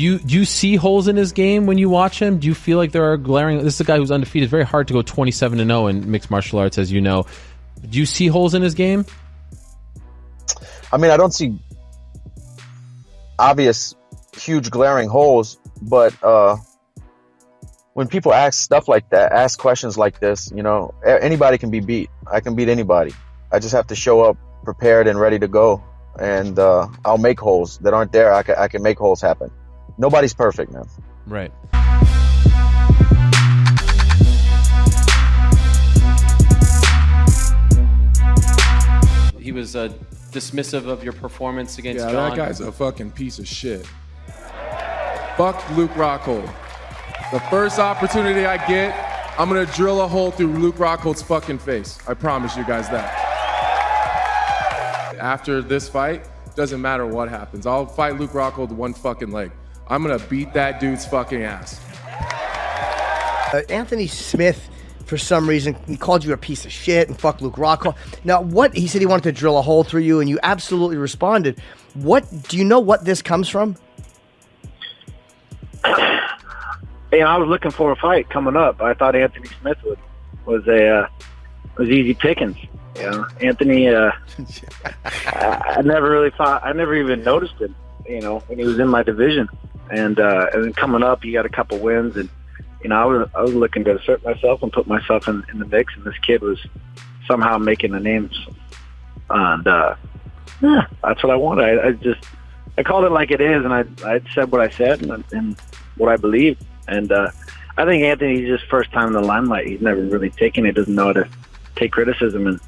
you see holes in his game when you watch him? Do you feel like there are glaring? This is a guy who's undefeated. It's very hard to go 27-0 in mixed martial arts, as you know. Do you see holes in his game? I mean, I don't see obvious, huge, glaring holes, but when people ask stuff like that, ask questions like this, you know, anybody can be beat. I can beat anybody. I just have to show up prepared and ready to go, and I'll make holes that aren't there. I can make holes happen. Nobody's perfect, man. Right. He was dismissive of your performance against John. Yeah, that guy's a fucking piece of shit. Fuck Luke Rockhold. The first opportunity I get, I'm gonna drill a hole through Luke Rockhold's fucking face. I promise you guys that. After this fight, doesn't matter what happens. I'll fight Luke Rockhold one fucking leg. I'm gonna beat that dude's fucking ass. Anthony Smith, for some reason, he called you a piece of shit and fuck Luke Rockhold. Now, he said he wanted to drill a hole through you, and you absolutely responded. Do you know what this comes from? I was looking for a fight coming up. I thought Anthony Smith was easy pickings. You know, Anthony. I never even noticed him. You know, when he was in my division, and then coming up, he got a couple wins, and you know, I was looking to assert myself and put myself in the mix, and this kid was somehow making the names, and yeah, that's what I wanted. I called it like it is, and I said what I said and what I believe. And I think Anthony's just first time in the limelight. He's never really taken it. Doesn't know how to take criticism, and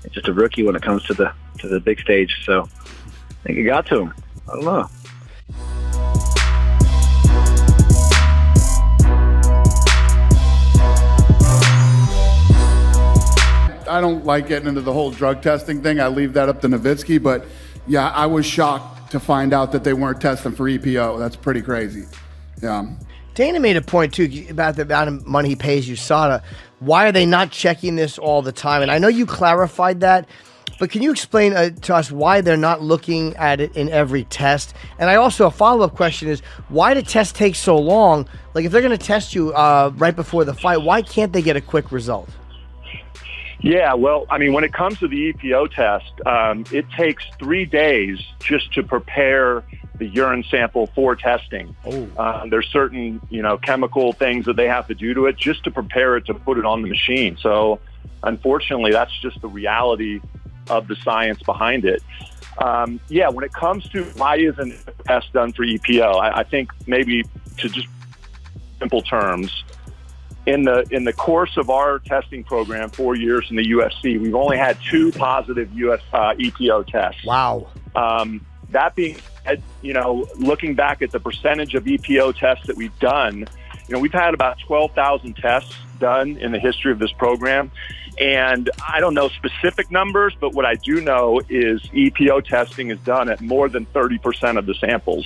he's just a rookie when it comes to the big stage. So I think it got to him. I don't know. I don't like getting into the whole drug testing thing. I leave that up to Novitzky. But yeah, I was shocked to find out that they weren't testing for EPO. That's pretty crazy. Yeah. Dana made a point, too, about the amount of money he pays USADA. Why are they not checking this all the time? And I know you clarified that, but can you explain to us why they're not looking at it in every test? And I also, a follow-up question is, why do tests take so long? Like, if they're going to test you right before the fight, why can't they get a quick result? Yeah, well, I mean, when it comes to the EPO test, it takes 3 days just to prepare the urine sample for testing. There's certain, chemical things that they have to do to it just to prepare it to put it on the machine. So unfortunately, that's just the reality of the science behind it. Yeah, when it comes to why isn't a test done for EPO, I think maybe to just simple terms, in the course of our testing program, 4 years in the UFC, we've only had 2 positive EPO tests. Wow. That being said, looking back at the percentage of EPO tests that we've done, we've had about 12,000 tests done in the history of this program. And I don't know specific numbers, but what I do know is EPO testing is done at more than 30% of the samples.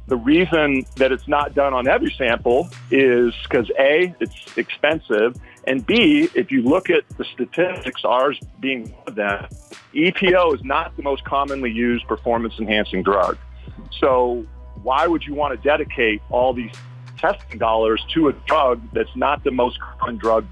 The reason that it's not done on every sample is because A, it's expensive, and B, if you look at the statistics, ours being one of them, EPO is not the most commonly used performance-enhancing drug. So why would you want to dedicate all these testing dollars to a drug that's not the most common drug